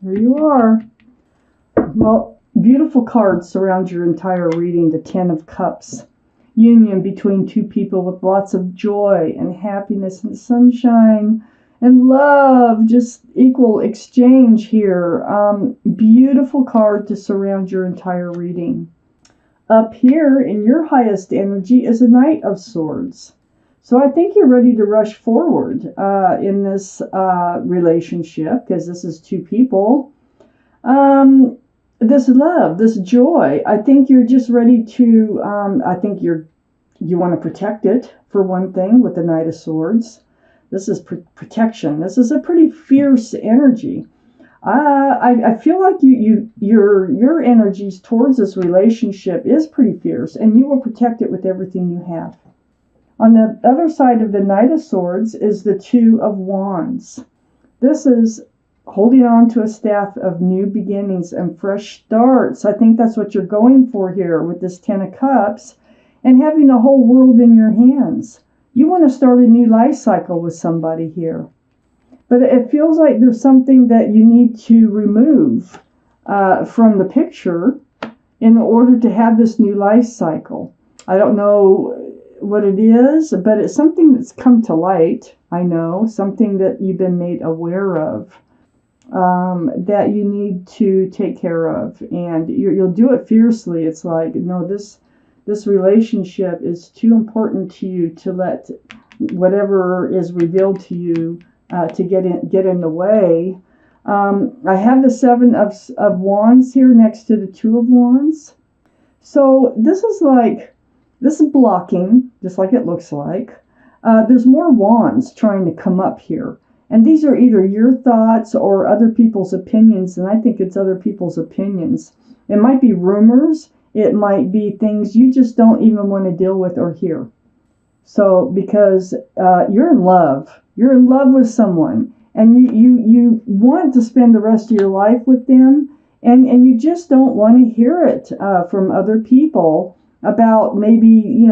Here you are. Well, beautiful cards surround your entire reading. The Ten of Cups. Union between two people with lots of joy and happiness and sunshine and love. Just equal exchange here. Beautiful card to surround your entire reading. Up here in your highest energy is a Knight of Swords. So I think you're ready to rush forward in this relationship, because this is two people. This love, this joy, I think you're just ready to, I think you want to protect it, for one thing, with the Knight of Swords. This is protection. This is a pretty fierce energy. I feel like your energies towards this relationship is pretty fierce, and you will protect it with everything you have. On the other side of the Knight of Swords is the Two of Wands. This is holding on to a staff of new beginnings and fresh starts. I think that's what you're going for here with this Ten of Cups, and having a whole world in your hands. You want to start a new life cycle with somebody here. But it feels like there's something that you need to remove from the picture in order to have this new life cycle. I don't know what it is, but it's something that's come to light. I know, something that you've been made aware of. That you need to take care of, and you'll do it fiercely. It's like, no, this relationship is too important to you to let whatever is revealed to you to get in the way. I have the Seven of Wands here next to the Two of Wands. So this is blocking, just like it looks like. There's more wands trying to come up here. And these are either your thoughts or other people's opinions, and I think it's other people's opinions. It might be rumors. It might be things you just don't even want to deal with or hear. So, because you're in love. You're in love with someone, and you want to spend the rest of your life with them, and you just don't want to hear it from other people about maybe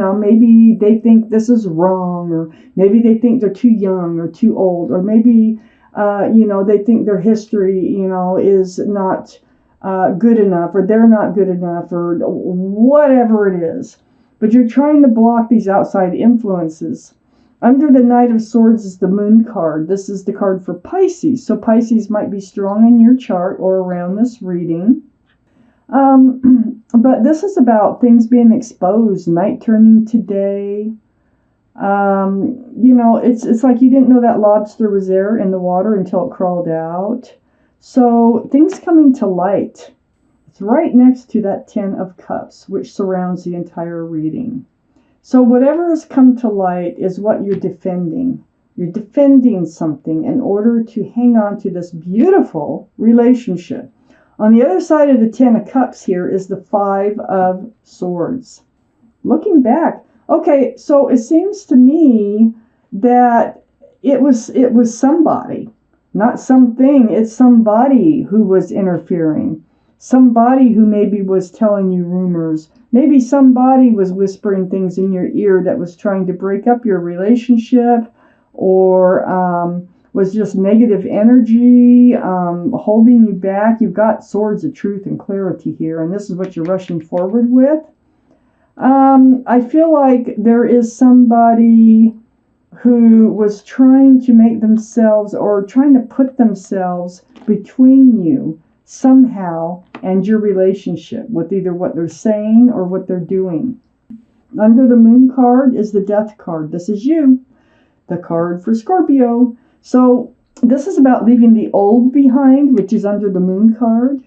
they think this is wrong, or maybe they think they're too young or too old, or maybe they think their history is not good enough, or they're not good enough, or whatever it is. But you're trying to block these outside influences. Under the Knight of Swords is the Moon card. This is the card for Pisces. So Pisces might be strong in your chart or around this reading. But this is about things being exposed, night turning to day. It's like you didn't know that lobster was there in the water until it crawled out. So things coming to light. It's right next to that Ten of Cups, which surrounds the entire reading. So whatever has come to light is what you're defending. You're defending something in order to hang on to this beautiful relationship. On the other side of the Ten of Cups here is the Five of Swords. Looking back, okay, so it seems to me that it was somebody, not something. It's somebody who was interfering. Somebody who maybe was telling you rumors. Maybe somebody was whispering things in your ear that was trying to break up your relationship, or was just negative energy holding you back. You've got swords of truth and clarity here, and this is what you're rushing forward with. I feel like there is somebody who was trying to make themselves, or trying to put themselves between you somehow and your relationship, with either what they're saying or what they're doing. Under the Moon card is the Death card. This is you, the card for Scorpio. So this is about leaving the old behind, which is under the Moon card.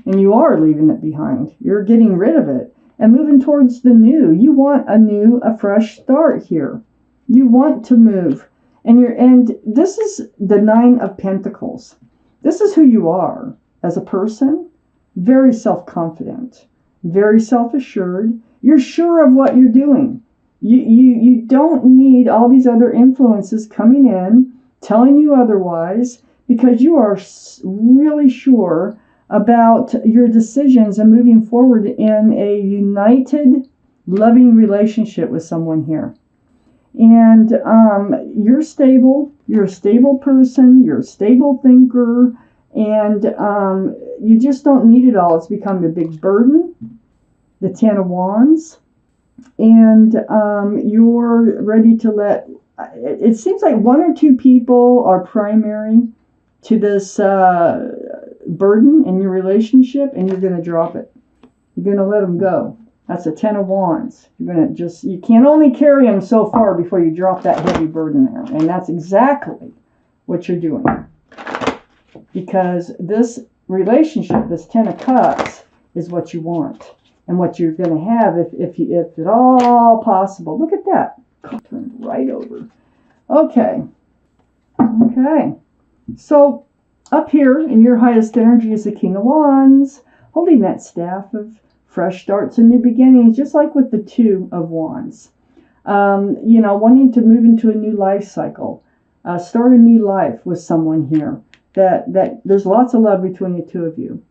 And you are leaving it behind. You're getting rid of it and moving towards the new. You want a fresh start here. You want to move. And this is the Nine of Pentacles. This is who you are as a person. Very self-confident, very self-assured. You're sure of what you're doing. You don't need all these other influences coming in, telling you otherwise, because you are really sure about your decisions and moving forward in a united, loving relationship with someone here. And you're stable. You're a stable person. You're a stable thinker. And you just don't need it all. It's become a big burden. The Ten of Wands. And you're ready to let... It seems like one or two people are primary to this burden in your relationship, and you're going to drop it. You're going to let them go. That's a Ten of Wands. You're going to just... You can only carry them so far before you drop that heavy burden there. And that's exactly what you're doing. Because this relationship, this Ten of Cups, is what you want. And what you're going to have if at all possible. Look at that. Turned right over. Okay. Okay. So up here in your highest energy is the King of Wands, holding that staff of fresh starts and new beginnings, just like with the Two of Wands. You know, wanting to move into a new life cycle, start a new life with someone here. That there's lots of love between the two of you.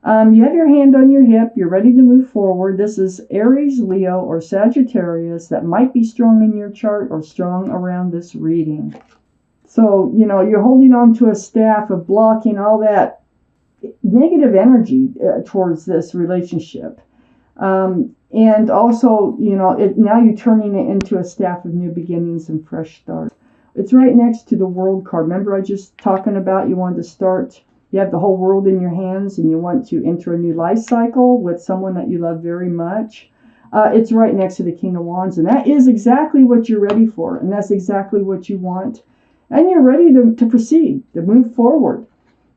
You have your hand on your hip. You're ready to move forward. This is Aries, Leo, or Sagittarius that might be strong in your chart or strong around this reading. So, you know, you're holding on to a staff of blocking all that negative energy towards this relationship. And also, you know, now you're turning it into a staff of new beginnings and fresh start. It's right next to the World card. Remember I just talking about you wanted to start... You have the whole world in your hands and you want to enter a new life cycle with someone that you love very much. It's right next to the King of Wands, and that is exactly what you're ready for, and that's exactly what you want. And you're ready to proceed, to move forward.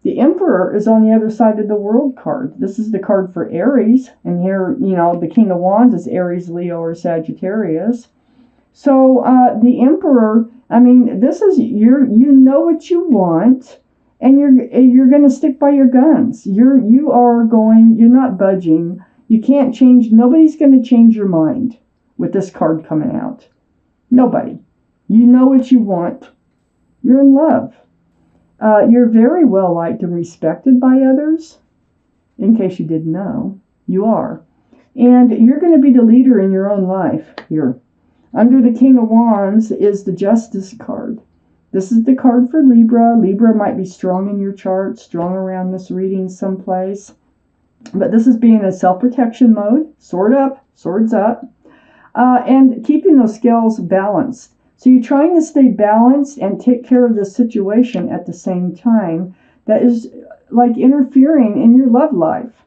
The Emperor is on the other side of the World card. This is the card for Aries, and here, you know, the King of Wands is Aries, Leo, or Sagittarius. So the Emperor, I mean, this is, you know what you want. And you're going to stick by your guns. You're not budging. You can't change. Nobody's going to change your mind with this card coming out. Nobody. You know what you want. You're in love. You're very well liked and respected by others. In case you didn't know, you are. And you're going to be the leader in your own life here. Under the King of Wands is the Justice card. This is the card for Libra. Libra might be strong in your chart, strong around this reading someplace. But this is being in self-protection mode. Sword up, swords up. And keeping those scales balanced. So you're trying to stay balanced and take care of the situation at the same time. That is like interfering in your love life.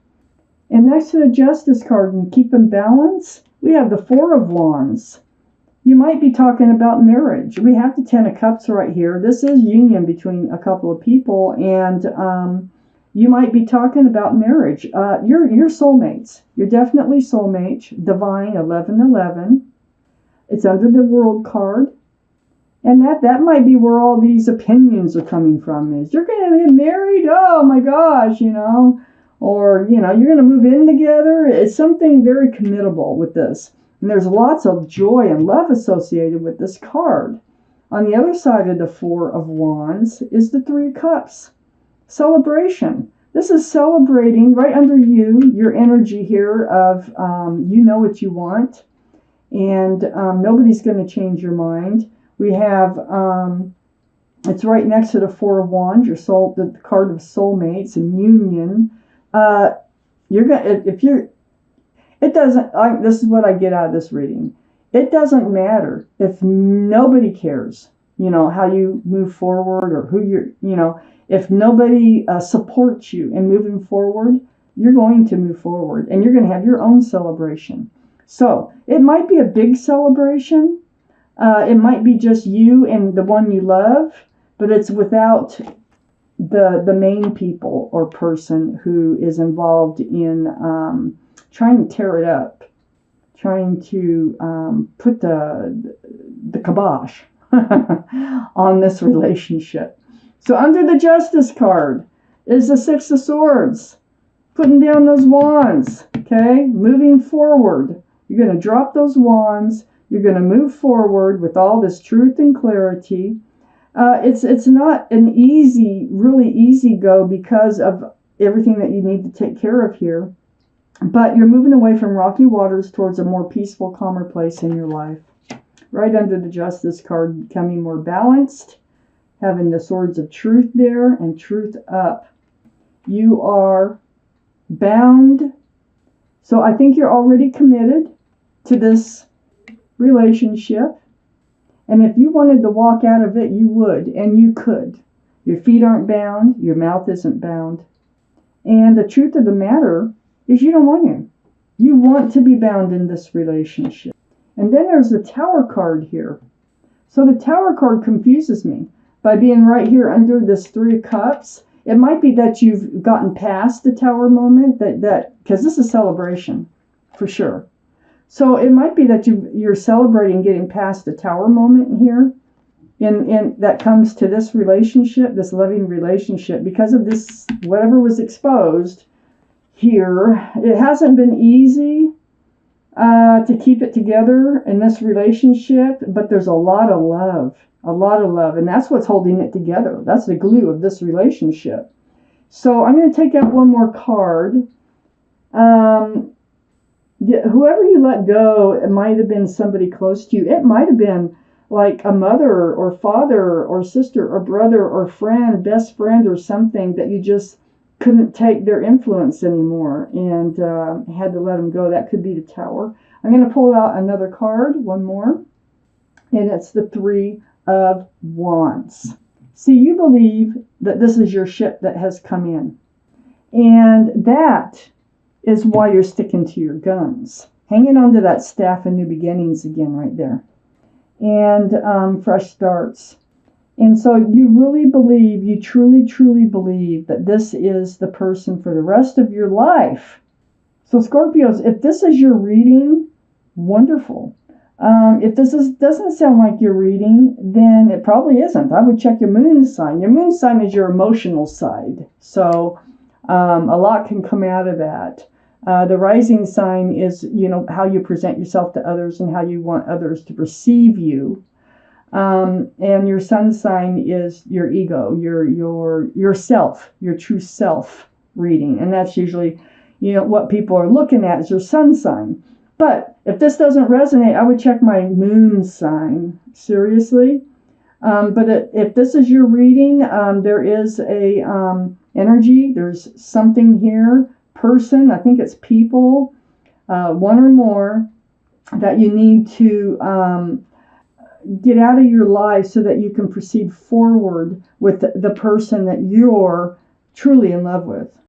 And next to the Justice card, and keep them balanced, we have the Four of Wands. You might be talking about marriage. We have the Ten of Cups right here. This is union between a couple of people, and you might be talking about marriage. You're soulmates. You're definitely soulmates. Divine 1111. It's under the World card, and that might be where all these opinions are coming from. Is you're going to get married? Oh my gosh, you know, or you know, you're going to move in together. It's something very committable with this. And there's lots of joy and love associated with this card. On the other side of the Four of Wands is the Three of Cups. Celebration. This is celebrating right under you, your energy here of you know what you want. And nobody's going to change your mind. We have, it's right next to the Four of Wands, the card of soulmates and union. You're going if you're... It doesn't, this is what I get out of this reading. It doesn't matter if nobody cares, you know, how you move forward or who you're, you know, if nobody supports you in moving forward, you're going to move forward and you're going to have your own celebration. So it might be a big celebration. It might be just you and the one you love, but it's without the main people or person who is involved in trying to tear it up, trying to put the kibosh on this relationship. So under the Justice card is the Six of Swords, putting down those wands, okay? Moving forward. You're going to drop those wands. You're going to move forward with all this truth and clarity. It's not an really easy go because of everything that you need to take care of here. But you're moving away from rocky waters towards a more peaceful, calmer place in your life. Right under the Justice card, becoming more balanced, having the swords of truth there and truth up. You are bound. So I think you're already committed to this relationship. And if you wanted to walk out of it, you would, and you could. Your feet aren't bound, your mouth isn't bound. And the truth of the matter is you don't want to. You want to be bound in this relationship. And then there's the Tower card here. So the Tower card confuses me by being right here under this Three of Cups. It might be that you've gotten past the Tower moment, that because this is celebration, for sure. So it might be that you're celebrating getting past the Tower moment here, in that comes to this relationship, this loving relationship, because of this whatever was exposed here. It hasn't been easy to keep it together in this relationship, but there's a lot of love, and that's what's holding it together. That's the glue of this relationship. So I'm going to take out one more card. Whoever you let go, it might have been somebody close to you. It might have been like a mother or father or sister or brother or friend, best friend or something that you just couldn't take their influence anymore and had to let them go. That could be the Tower. I'm going to pull out another card, one more, and it's the Three of Wands. See, you believe that this is your ship that has come in, and that is why you're sticking to your guns, hanging on to that staff of new beginnings again right there, and fresh starts. And so you really believe, you truly, truly believe that this is the person for the rest of your life. So Scorpios, if this is your reading, wonderful. If this doesn't sound like your reading, then it probably isn't. I would check your moon sign. Your moon sign is your emotional side. So a lot can come out of that. The rising sign is, how you present yourself to others and how you want others to perceive you. And your sun sign is your ego, your self, your true self reading. And that's usually, what people are looking at is your sun sign. But if this doesn't resonate, I would check my moon sign, seriously. But if this is your reading, there is a energy, there's something here, person, I think it's people, one or more, that you need to get out of your life so that you can proceed forward with the person that you're truly in love with.